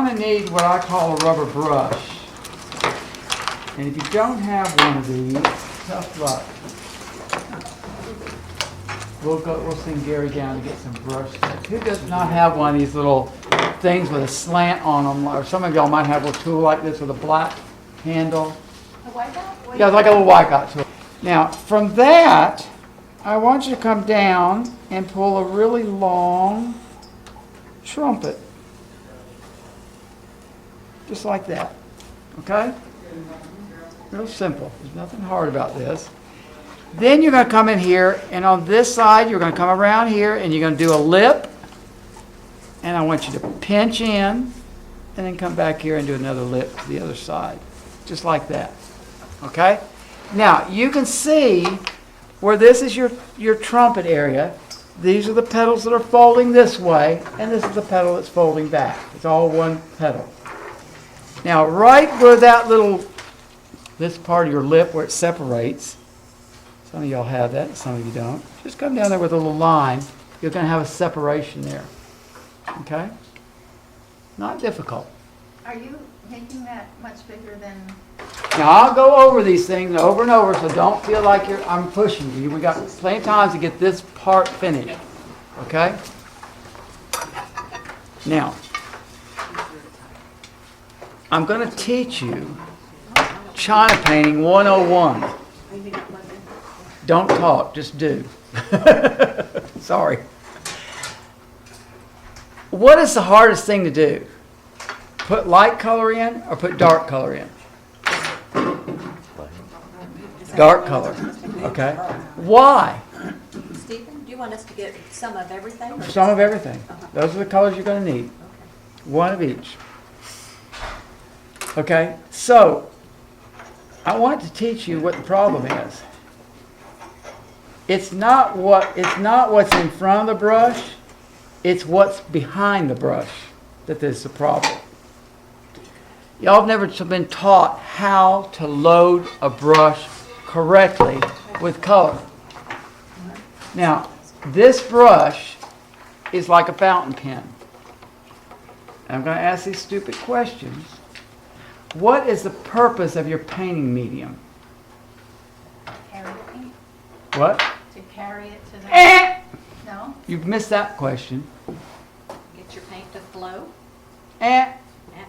going to need what I call a rubber brush. And if you don't have one of these, tough luck. We'll send Gary down to get some brush sets. Who does not have one of these little things with a slant on them? Or some of y'all might have a tool like this with a black handle. A wipeout? Yeah, it's like a little wipeout tool. Now, from that, I want you to come down and pull a really long trumpet. Just like that. Okay? Real simple. There's nothing hard about this. Then you're going to come in here, and on this side, you're going to come around here, and you're going to do a lip. And I want you to pinch in, and then come back here and do another lip to the other side. Just like that. Okay? Now, you can see where this is your trumpet area. These are the pedals that are folding this way, and this is the pedal that's folding back. It's all one pedal. Now, right where that little, this part of your lip where it separates, some of y'all have that, some of you don't. Just come down there with a little line. You're going to have a separation there. Okay? Not difficult. Are you making that much bigger than... Now, I'll go over these things over and over, so don't feel like I'm pushing you. We got plenty of time to get this part finished. Okay? Now, I'm going to teach you China Painting 101. Don't talk, just do. Sorry. What is the hardest thing to do? Put light color in or put dark color in? Dark color. Okay. Why? Stephen, do you want us to get some of everything? Or Some of everything. Those are the colors you're going to need. One of each. Okay. So, I want to teach you what the problem is. It's not what's in front of the brush. It's what's behind the brush that is the problem. Y'all have never been taught how to load a brush correctly with color. Now, this brush is like a fountain pen. I'm going to ask these stupid questions. What is the purpose of your painting medium? Carry the paint? What? To carry it to the... No? You've missed that question. get your paint to flow? It Yeah.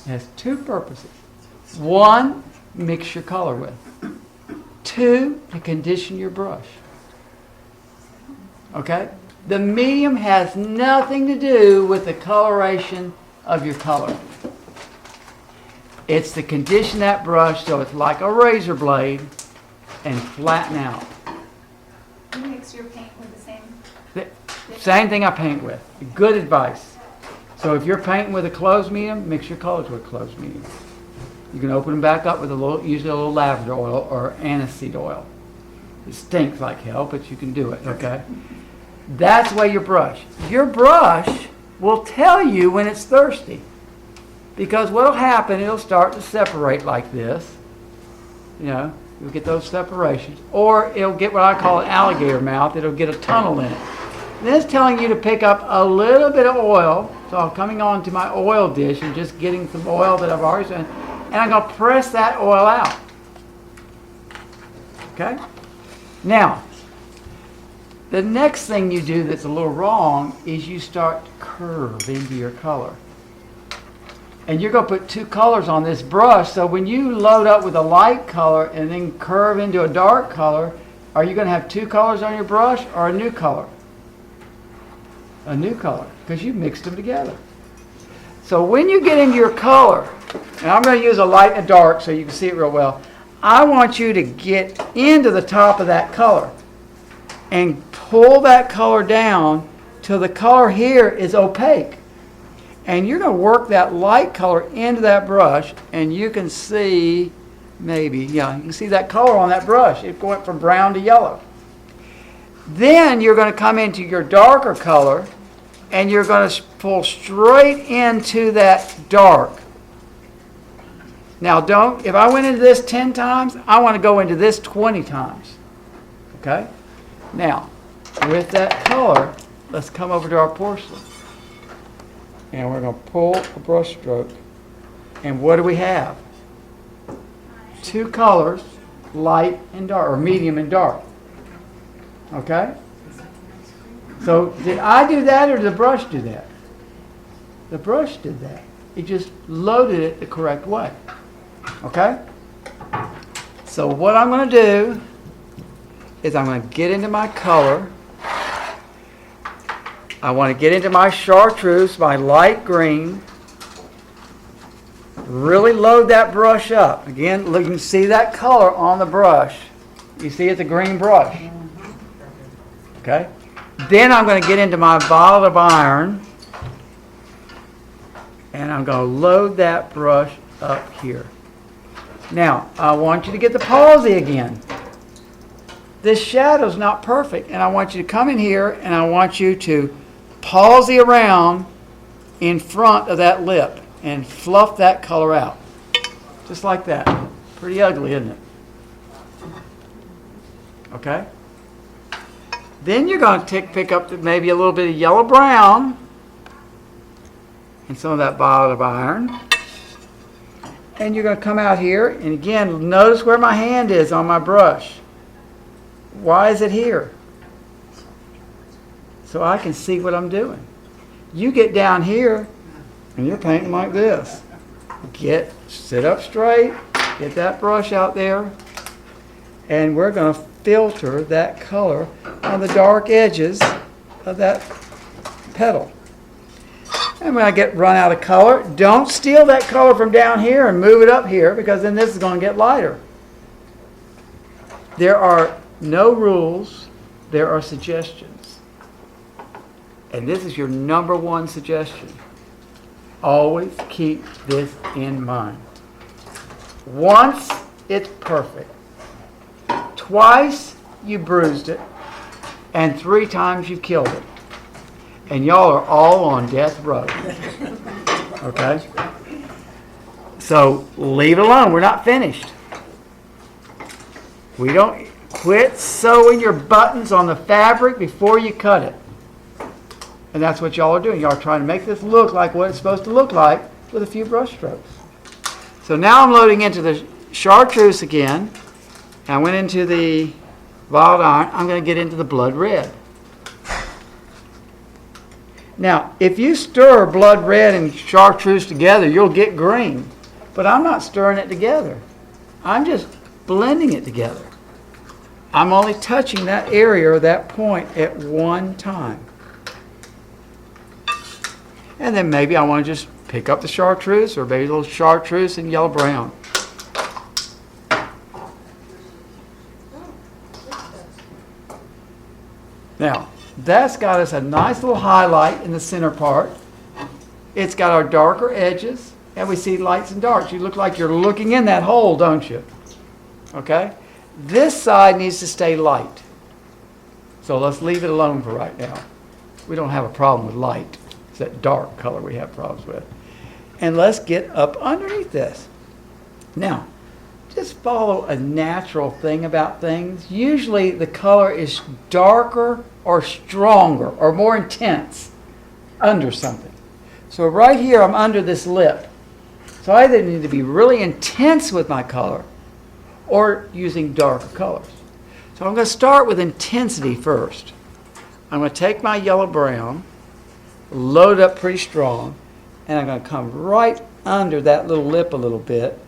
has two purposes. One, mix your color with. Two, to condition your brush. Okay? The medium has nothing to do with the coloration of your color. It's to condition that brush so it's like a razor blade and flatten out. You mix your paint with the same... Same thing I paint with. Good advice. So if you're painting with a closed medium, mix your colors with a closed medium. You can open them back up with usually a little lavender oil or aniseed oil. It stinks like hell, but you can do it, okay? That's the way your brush. Your brush will tell you when it's thirsty. Because what'll happen, it'll start to separate like this. You know, you'll get those separations. Or it'll get what I call an alligator mouth. It'll get a tunnel in it. And then it's telling you to pick up a little bit of oil. So I'm coming on to my oil dish and just getting some oil that I've already done. And I'm going to press that oil out. Okay? Now, the next thing you do that's a little wrong is you start to curve into your color. And you're going to put two colors on this brush, so when you load up with a light color and then curve into a dark color, are you going to have two colors on your brush or a new color? A new color, because you mixed them together. So when you get into your color, and I'm going to use a light and a dark so you can see it real well, I want you to get into the top of that color and pull that color down till the color here is opaque. And you're going to work that light color into that brush, and you can see, maybe, yeah, you can see that color on that brush. It went from brown to yellow. Then you're going to come into your darker color, and you're going to pull straight into that dark. Now don't, if I went into this 10 times, I want to go into this 20 times. Okay? Now, with that color, let's come over to our porcelain. And we're going to pull a brush stroke. And what do we have? Two colors, light and dark, or medium and dark. Okay? So did I do that or did the brush do that? The brush did that. It just loaded it the correct way. Okay? So what I'm going to do is I'm going to get into my color. I want to get into my chartreuse, my light green. Really load that brush up. Again, look, you can see that color on the brush. You see it's a green brush. Okay? Then I'm going to get into my violet of iron. And I'm going to load that brush up here. Now, I want you to get the palsy again. This shadow's not perfect, and I want you to come in here and I want you to palsy around in front of that lip and fluff that color out. Just like that. Pretty ugly, isn't it? Okay? Then you're going to pick up maybe a little bit of yellow brown and some of that violet of iron. And you're going to come out here, and again, notice where my hand is on my brush. Why is it here? So I can see what I'm doing. You get down here, and you're painting like this. Sit up straight, get that brush out there, and we're going to filter that color on the dark edges of that petal. And when I run out of color, don't steal that color from down here and move it up here, because then this is going to get lighter. There are no rules, there are suggestions. And this is your number one suggestion. Always keep this in mind. Once, it's perfect. Twice, you bruised it. And 3 times, you killed it. And y'all are all on death row. Okay? So, leave it alone. We're not finished. We don't quit sewing your buttons on the fabric before you cut it. And that's what y'all are doing. Y'all are trying to make this look like what it's supposed to look like with a few brush strokes. So now I'm loading into the chartreuse again. I went into the violet iron. I'm going to get into the blood red. Now, if you stir blood red and chartreuse together, you'll get green. But I'm not stirring it together. I'm just blending it together. I'm only touching that area or that point at one time. And then maybe I want to just pick up the chartreuse, or maybe a little chartreuse and yellow brown. Now, that's got us a nice little highlight in the center part. It's got our darker edges, and we see lights and darks. You look like you're looking in that hole, don't you? Okay? This side needs to stay light. So let's leave it alone for right now. We don't have a problem with light. It's that dark color we have problems with. And let's get up underneath this. Now, just follow a natural thing about things. Usually the color is darker or stronger or more intense under something. So right here I'm under this lip. So I either need to be really intense with my color or using darker colors. So I'm going to start with intensity first. I'm going to take my yellow brown, load up pretty strong, and I'm going to come right under that little lip a little bit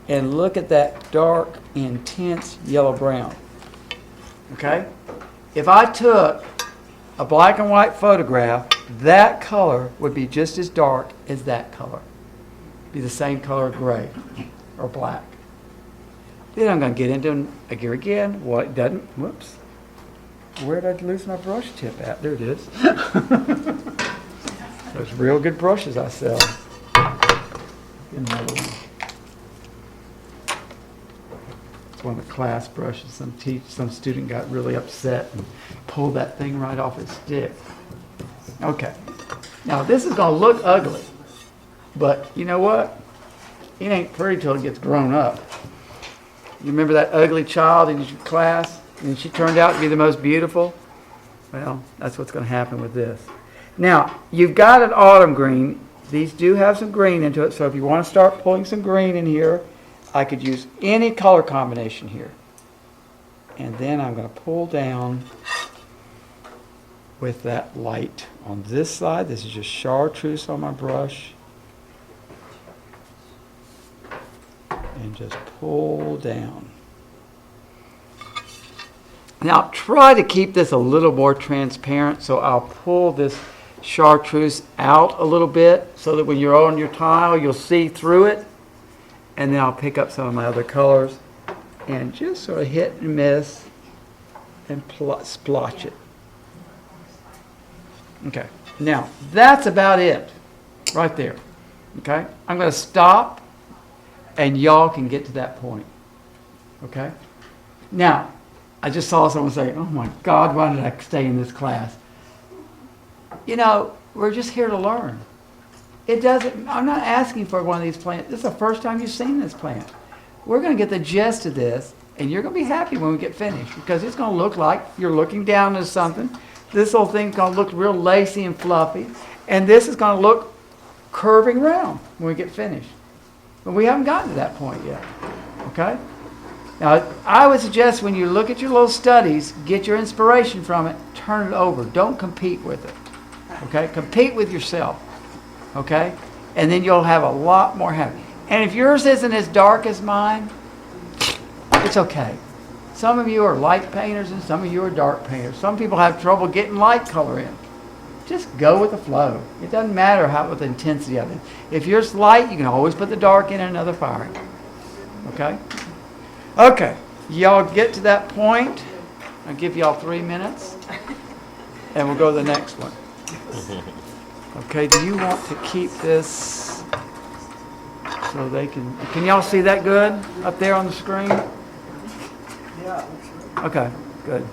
and look at that dark, intense yellow brown. Okay? If I took a black and white photograph, that color would be just as dark as that color. Be the same color gray or black. Then I'm going to get into it again. Well, it doesn't. Whoops. Where did I lose my brush tip at? There it is. Those real good brushes I sell. Another one. It's one of the class brushes. Some student got really upset and pulled that thing right off its stick. Okay. Now this is going to look ugly, but you know what? It ain't pretty till it gets grown up. You remember that ugly child in your class, and she turned out to be the most beautiful? Well, that's what's going to happen with this. Now, you've got an autumn green. These do have some green into it, so if you want to start pulling some green in here, I could use any color combination here. And then I'm going to pull down with that light on this side. This is just chartreuse on my brush. And just pull down. Now try to keep this a little more transparent, so I'll pull this chartreuse out a little bit so that when you're on your tile you'll see through it, and then I'll pick up some of my other colors and just sort of hit and miss and splotch it. Okay, now that's about it right there. Okay, I'm going to stop and y'all can get to that point. Okay, now I just saw someone say, oh my God, why did I stay in this class? You know, we're just here to learn. It doesn't, I'm not asking for one of these plants. This is the first time you've seen this plant. We're going to get the gist of this, and you're going to be happy when we get finished, because it's going to look like you're looking down at something. This whole thing's going to look real lacy and fluffy, and this is going to look curving round when we get finished. But we haven't gotten to that point yet. Okay? Now, I would suggest when you look at your little studies, get your inspiration from it, turn it over. Don't compete with it. Okay? Compete with yourself. Okay? And then you'll have a lot more happy. And if yours isn't as dark as mine, it's okay. Some of you are light painters and some of you are dark painters. Some people have trouble getting light color in. Just go with the flow. It doesn't matter what the intensity of it. If yours light, you can always put the dark in another fire. Okay? Okay, y'all get to that point. I'll give y'all 3 minutes, and we'll go to the next one. Okay, do you want to keep this so they can y'all see that good up there on the screen? Yeah. Okay, good.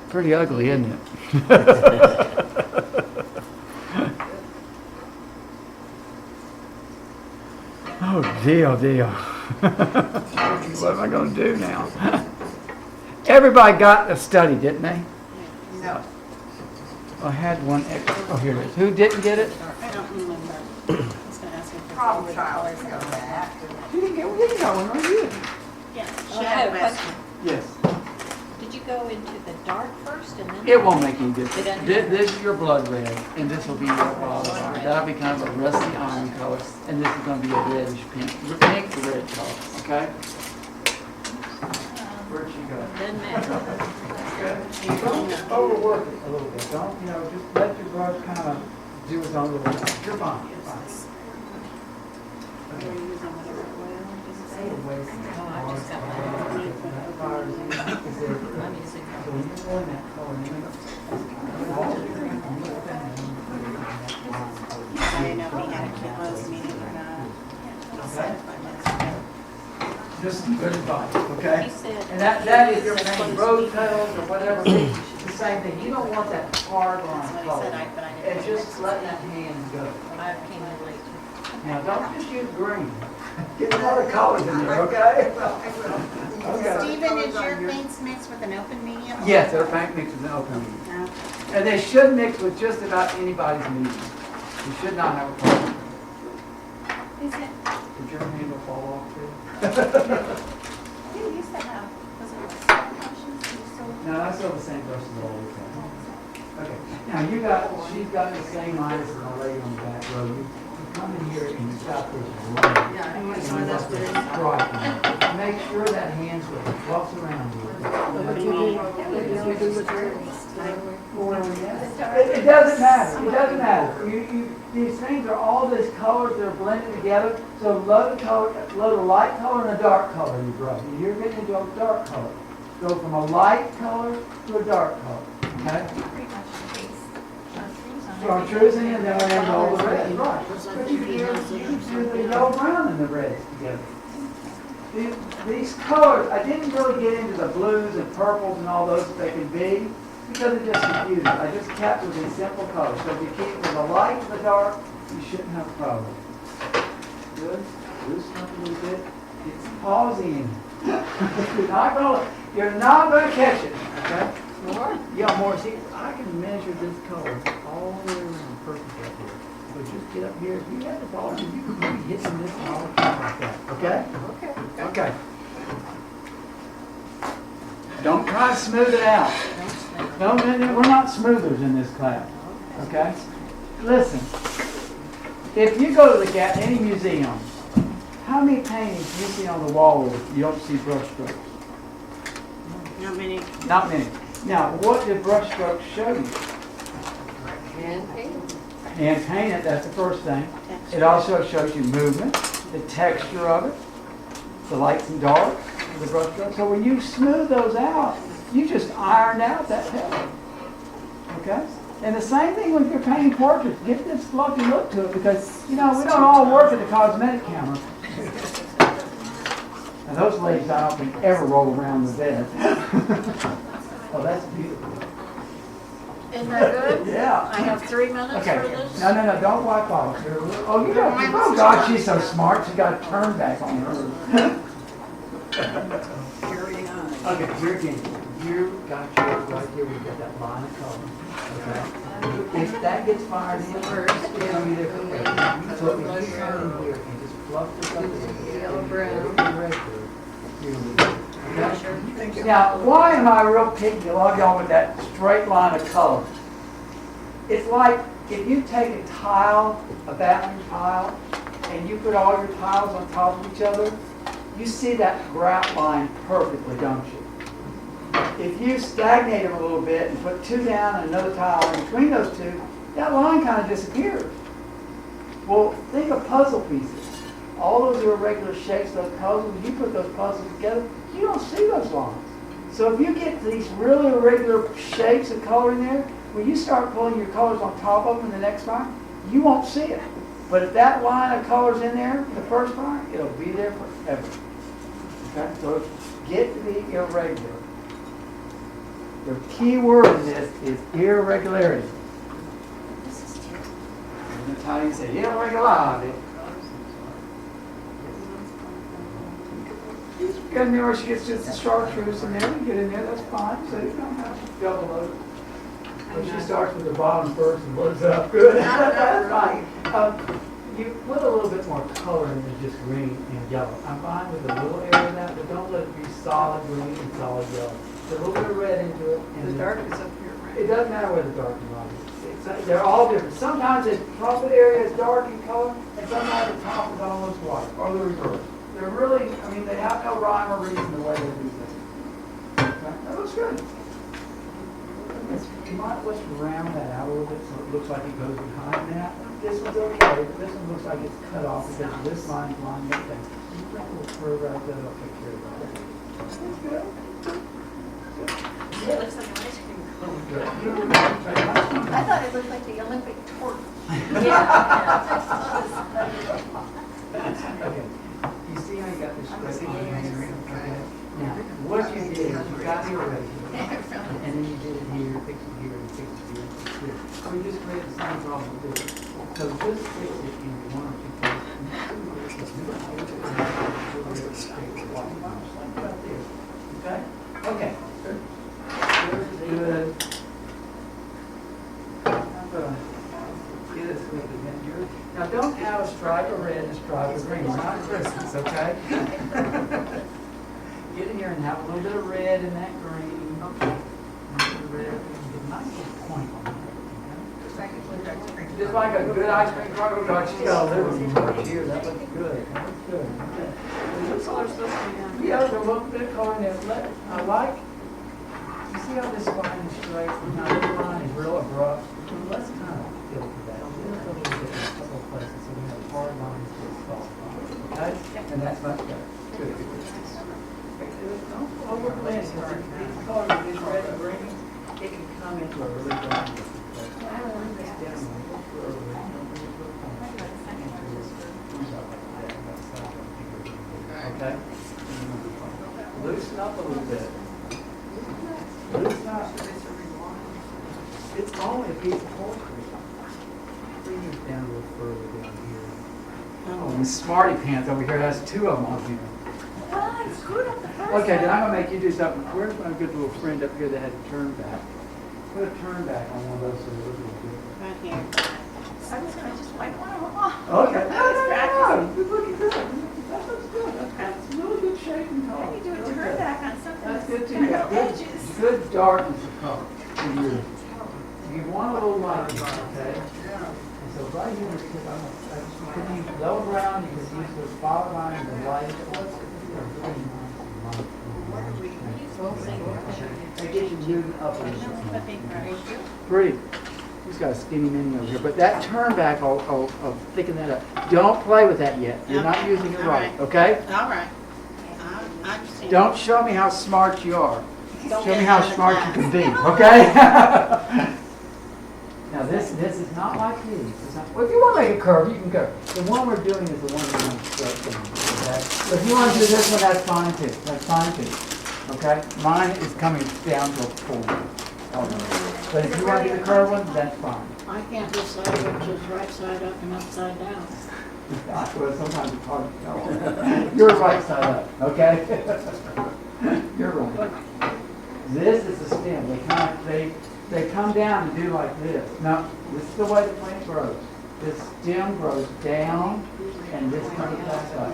Pretty ugly, isn't it? Oh, dear. What am I going to do now? Everybody got a study, didn't they? No. I had one extra. Oh, here it is. Who didn't get it? I don't remember. I was gonna ask you for Problem the child. colors of that. You didn't get one. You got one, right? You? Oh, I have a question. Yes. Did you go into the dark first and then? It won't make any It difference. doesn't This is your blood red, and this will be your bottle red. That'll be kind of a rusty iron color, and this is going to be a reddish pink. Pink to red color, okay? Where'd she go? Doesn't matter. Don't overwork it a little bit. Don't, just let your brush kind of do its own little thing. You're fine. You're fine. You're using whatever oil, does it say? Oh, I just got mine. I'm using. So when you're pulling that color in, I didn't know if he had a closed meeting or not. Okay. Just good advice, okay? He said. And that is your main rose petals or whatever, it's the same thing. You don't want that hard line That's what he color. said, but I didn't. It's just letting that hand go. I came in late. Now, don't just use green. Get some other colors in there, okay? Okay. Stephen, is your paints mixed with an open medium? Yes, they're paint mixed with an open medium. Okay. And they should mix with just about anybody's medium. You should not have a problem. Is it, Did your handle fall off too? you used to have, was it small brushes you sold? No, I still have the same brushes all the time. Okay, now she's got the same eyes as the lady on the back row. You come in here and you've got this line. Yeah, I And want you some of must those be blue. right. Make sure that hand's with it, walks around you. It doesn't matter, it doesn't matter. These things are all these colors that are blended together. So load a light color and a dark color you brush. And you're getting into a dark color. Go from a light color to a dark color, okay? Pretty much the base Chartreuse and then we'll add all the reds, right. But you can do the yellow brown and the reds together. These colors, I didn't really get into the blues and purples and all those that they can be, because it just confuses. I just kept with these simple colors. So if you keep with the light and the dark, you shouldn't have a problem. Good. Loosen up a little bit. It's pausing. You're not going to catch it, okay? More? Yeah, more. See, I can measure this color all the way around perfect up here. So just get up here. If you had the volume, you could be hitting this all the time like that. Okay? Okay. Okay. Don't try to smooth it out. No, we're not smoothers in this class. Okay? Listen, if you go to any museum, how many paintings do you see on the wall where you don't see brush strokes? Not many. Not many. Now, what did brush strokes show you? And paint. Hand painted, that's the first thing. It also shows you movement, the texture of it, the lights and darks of the brush stroke. So when you smooth those out, you just ironed out that color. Okay? And the same thing when you're painting portraits. Get this fluffy look to it because, you know, we don't all work at the cosmetic counter. And those ladies, I don't think, ever roll around the bed. Oh, that's beautiful. Isn't that good? Yeah. I have 3 minutes Okay. for this? No, don't wipe off. Oh, you got. Oh God, she's so smart. She got to turn back on her. Okay, here again. You got yours right here. We got that line of color. Okay. If that gets fired in first, it's gonna be there forever. So if you turn in here and just fluff this up here, Yellow brown. Okay? Now, why am I real picky, a lot of y'all, with that straight line of color? It's like if you take a tile, a bathroom tile, and you put all your tiles on top of each other, you see that grout line perfectly, don't you? If you stagnate them a little bit and put 2 down and another tile in between those 2, that line kind of disappears. Well, think of puzzle pieces. All those irregular shapes, those puzzles, you put those puzzles together, you don't see those lines. So if you get these really irregular shapes of color in there, when you start pulling your colors on top of them in the next line, you won't see it. But if that line of color's in there, the first line, it'll be there forever. Okay? So get to be irregular. The key word in this is irregularity. And that's how you say irregularity. Get in there where she gets just the chartreuse in there. You get in there, that's fine. So you don't have to double load. But she starts with the bottom first and works up. Good. That's fine. You put a little bit more color in than just green and yellow. I'm fine with a little area of that, but don't let it be solid green and solid yellow. Put a little bit of red into it. And The dark is up here, right? it doesn't matter where the dark and light is. They're all different. Sometimes the trumpet area is dark in color, and sometimes the top is almost white, or the reverse. They're really, I mean, they have no rhyme or reason the way they do things. Okay? That looks good. You might let's round that out a little bit so it looks like it goes behind that. This one's okay, but this one looks like it's cut off because this line's lined up there. You bring a little curve right there, that'll take care of that. That's good. It looks like an ice cream cone. Good. I thought it looked like the Olympic torch. Okay. You see how you got this straight line here? Okay. Now, what you did is you got the irregular, and then you did it here, fix it here, and fix it here, and fix it here. So we just create the same problem with this. So just fix it in 1 or 2 places. Okay? Okay. Good. Good. I'm gonna get this with it in here. Now, don't have a stripe of red and a stripe of green. We're not Christmas, okay? Get in here and have a little bit of red in that green. Okay. A little bit of red. Get a nice little point on that. Just like a good ice cream cone. Oh, God, she's got a liberty mark here. That looks good. That looks good. Okay. What color's this one? Yeah, there's a little bit of color in there. I like, you see how this line is straight? Now this line is real abrupt. Let's kind of filter that. Just a little bit in a couple of places so we have hard lines to soft lines. Okay? And that's much better. Good. Don't overblend it. These colors, these red and green, it can come into a really dark look. Okay? Loosen up a little bit. Loosen up. It's only a piece of poetry. Bring it down a little further down here. Oh, and Smarty Pants over here has 2 of them on here. What? screwed up the first Okay, then one. I'm gonna make you do something. Where's my good little friend up here that had a turn back? Put a turn back on one of those so it looks good. Right here. I was gonna just wipe one of them off. Okay. I was practicing. Good looking good. That looks good. That's really good shape and color. How do you do a Really turn good. back on something That's that's good too. got Yeah, no good, edges? good darkness of color in yours. You want a little light, okay? And so right here, you can use low brown, you can use the spot line and the light. They get you moving up a little bit. But big brush. Pretty. He's got a skinny mini over here, but that turn back, I'll thicken that up. Don't play with that yet. You're not Okay. using it All right, right. okay? All right. I understand. Don't show me how smart you are. Don't Show me get how out of smart class. you can be, okay? Now this is not like these. It's not, well, if you want to make a curve, you can curve. The one we're doing is the one we're going to start doing, okay? So if you want to do this one, that's fine too. That's fine too, okay? Mine is coming down to a 4. But if you want to do the curve one, that's fine. I can't decide which is right side up and upside down. Well, sometimes it's hard to tell. You're right side up, okay? You're right. This is the stem. They come down and do like this. Now, this is the way the plant grows. This stem grows down, and this comes back up.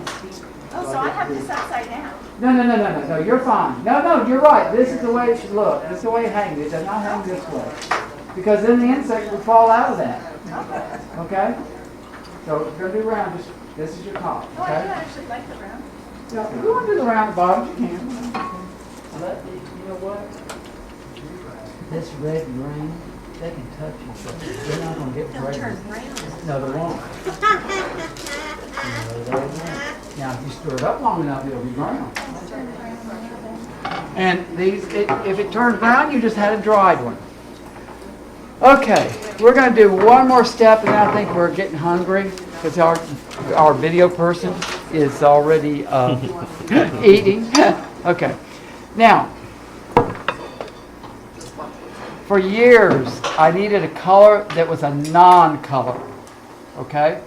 Oh, so I have this upside down. No, you're fine. No, you're right. This is the way it should look. This is the way it hangs. It does not hang this way. Because then the insect would fall out of that. Okay? So if you're going to do round, just, this is your top. Oh, I do Okay? actually like the round. Yeah, if you want to do the round bottoms, you can. You know what? This red and green, they can touch each other. They're not going to get pregnant. No, they won't. No, they won't. Now, if you stir it up long enough, it'll be brown. And these, if it turns brown, you just had a dried one. Okay, we're going to do one more step, and then I think we're getting hungry because our video person is already eating. Okay, now, for years, I needed a color that was a non-color, okay?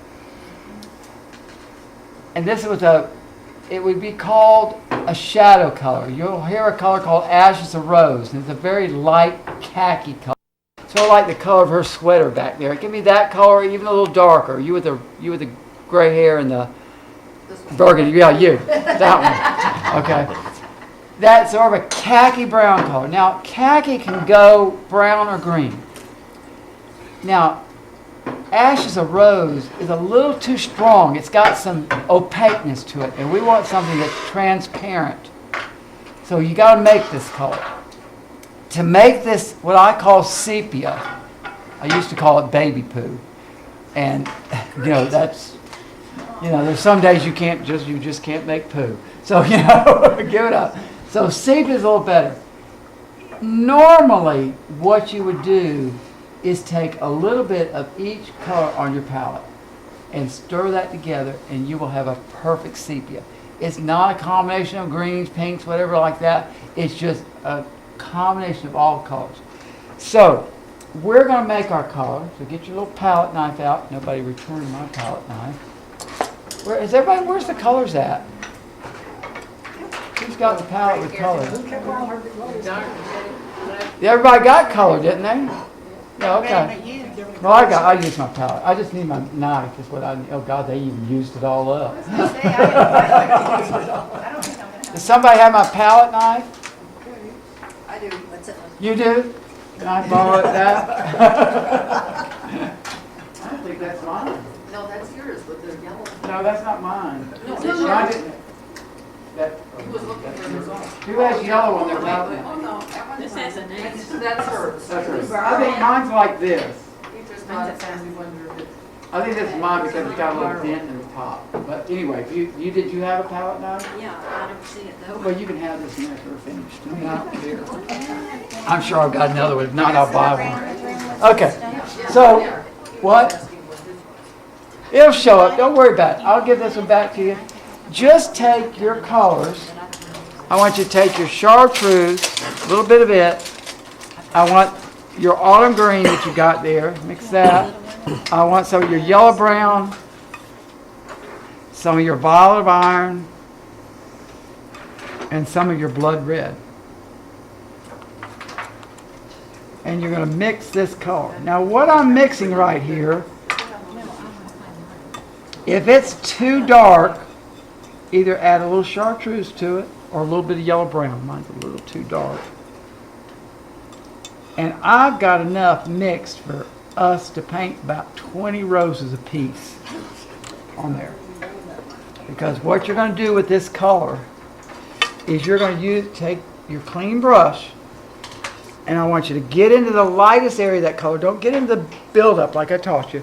And this was it would be called a shadow color. You'll hear a color called Ashes of Rose, and it's a very light khaki color. Sort of like the color of her sweater back there. Give me that color, even a little darker. You with the gray hair and the burgundy. Yeah, you. That one. Okay. That's sort of a khaki brown color. Now, khaki can go brown or green. Now, Ashes of Rose is a little too strong. It's got some opaqueness to it, and we want something that's transparent. So you got to make this color. To make this what I call sepia, I used to call it baby poo. And, there's some days you just can't make poo. So, give it up. So sepia is a little better. Normally, what you would do is take a little bit of each color on your palette and stir that together, and you will have a perfect sepia. It's not a combination of greens, pinks, whatever like that. It's just a combination of all colors. So, we're going to make our color. So get your little palette knife out. Nobody returned my palette knife. Where's the colors at? Who's got the palette with colors? Everybody got color, didn't they? Yeah, okay. Well, I use my palette. I just need my knife is what I need. Oh God, they even used it all up. I don't think I'm gonna have. Does somebody have my palette knife? I do. What's it? You do? Can I borrow that? I don't think that's mine. No, that's yours with the yellow. No, that's not mine. No, it's Mine yours. didn't- that- He was looking for his own. Who has yellow on their palette knife? Oh, no. This has a name. That's hers. That's hers. I think mine's like this. He just thought it sounded wonder if it's. I think this is mine because it's got a little dent in the top. But anyway, did you have a palette knife? Yeah, I don't see it though. Well, you can have this when we're finished. I'm not here. I'm sure I've got another one. If not, I'll buy one. Okay. So, what? It'll show up. Don't worry about it. I'll give this one back to you. Just take your colors. I want you to take your chartreuse, a little bit of it. I want your autumn green that you got there. Mix that. I want some of your yellow brown, some of your violet of iron, and some of your blood red. And you're going to mix this color. Now what I'm mixing right here, if it's too dark, either add a little chartreuse to it or a little bit of yellow brown. Mine's a little too dark. And I've got enough mixed for us to paint about 20 roses a piece on there. Because what you're going to do with this color is you're going to take your clean brush, and I want you to get into the lightest area of that color. Don't get into the buildup like I taught you.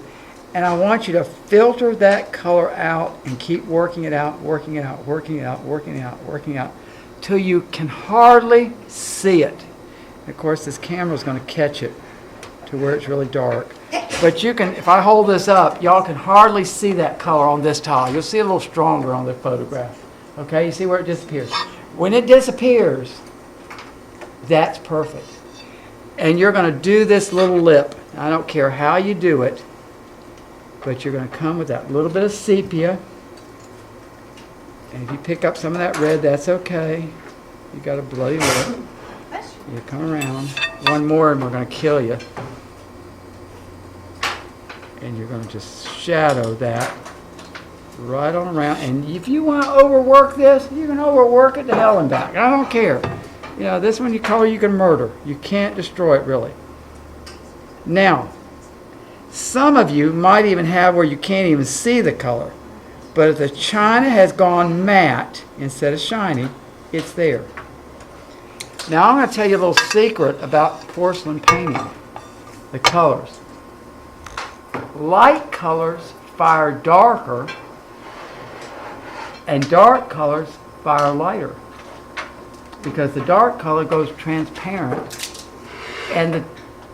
And I want you to filter that color out and keep working it out, working it out, working it out, working it out, working it out, till you can hardly see it. And of course, this camera is going to catch it to where it's really dark. But you can, if I hold this up, y'all can hardly see that color on this tile. You'll see it a little stronger on the photograph. Okay, you see where it disappears? When it disappears, that's perfect. And you're going to do this little lip. I don't care how you do it, but you're going to come with that little bit of sepia. And if you pick up some of that red, that's okay. You got a bloody lip. You come around. One more and we're going to kill you. And you're going to just shadow that right on around. And if you want to overwork this, you can overwork it to hell and back. I don't care. You know, this one you color, you can murder. You can't destroy it, really. Now, some of you might even have where you can't even see the color. But if the china has gone matte instead of shiny, it's there. Now I'm going to tell you a little secret about porcelain painting. The colors. Light colors fire darker, and dark colors fire lighter. Because the dark color goes transparent, and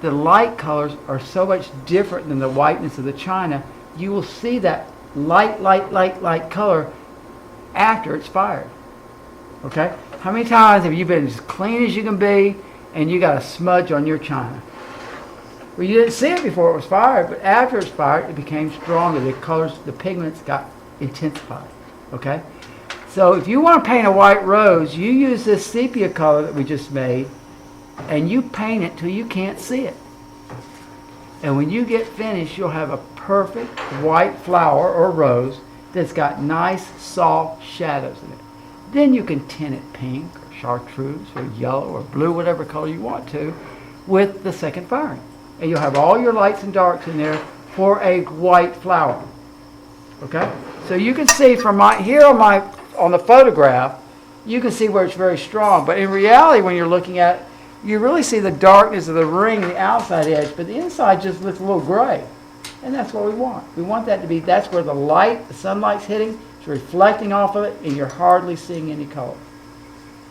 the light colors are so much different than the whiteness of the china, you will see that light color after it's fired. Okay? How many times have you been as clean as you can be and you got a smudge on your china? Well, you didn't see it before it was fired, but after it's fired, it became stronger. The colors, the pigments got intensified. Okay? So if you want to paint a white rose, you use this sepia color that we just made, and you paint it till you can't see it. And when you get finished, you'll have a perfect white flower or rose that's got nice, soft shadows in it. Then you can tint it pink or chartreuse or yellow or blue, whatever color you want to, with the second firing. And you'll have all your lights and darks in there for a white flower. Okay? So you can see from on the photograph, you can see where it's very strong. But in reality, when you're looking at it, you really see the darkness of the ring, the outside edge, but the inside just looks a little gray. And that's what we want. We want that to be, that's where the light, the sunlight's hitting, it's reflecting off of it, and you're hardly seeing any color.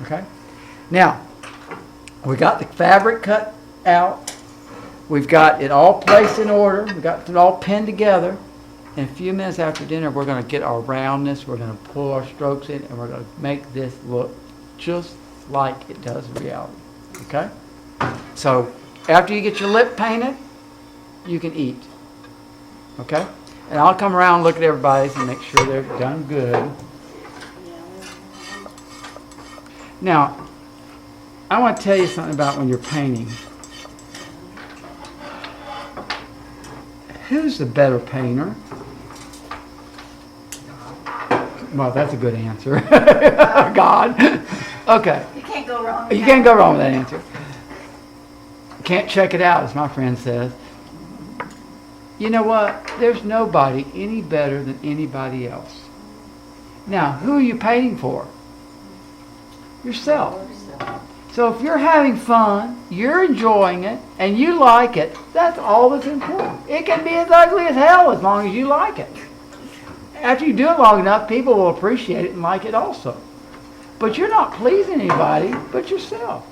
Okay? Now, we got the fabric cut out. We've got it all placed in order. We've got it all pinned together. In a few minutes after dinner, we're going to get our roundness, we're going to pull our strokes in, and we're going to make this look just like it does in reality. Okay? So, after you get your lip painted, you can eat. Okay? And I'll come around and look at everybody's and make sure they're done good. Now, I want to tell you something about when you're painting. Who's the better painter? Well, that's a good answer. God. Okay. You can't go wrong with You that. can't go wrong with that answer. Can't check it out, as my friend says. You know what? There's nobody any better than anybody else. Now, who are you painting for? Yourself. So if you're having fun, you're enjoying it, and you like it, that's all that's important. It can be as ugly as hell as long as you like it. After you do it long enough, people will appreciate it and like it also. But you're not pleasing anybody but yourself.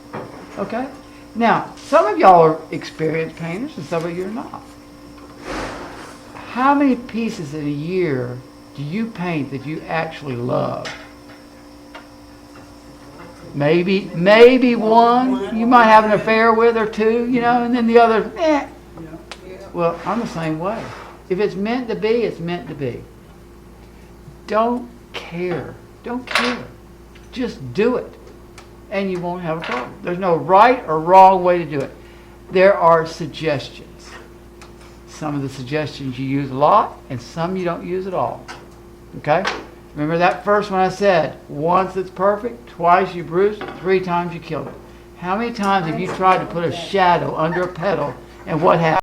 Okay? Now, some of y'all are experienced painters and some of you are not. How many pieces in a year do you paint that you actually love? Maybe one you might have an affair with, or two, you know, and then the other, eh. Well, I'm the same way. If it's meant to be, it's meant to be. Don't care. Don't care. Just do it. and you won't have a problem. There's no right or wrong way to do it. There are suggestions. Some of the suggestions you use a lot, and some you don't use at all. Okay? Remember that first one I said, once it's perfect, twice you bruised it, 3 times you killed it. How many times have you tried to put a shadow under a pedal, and what happened?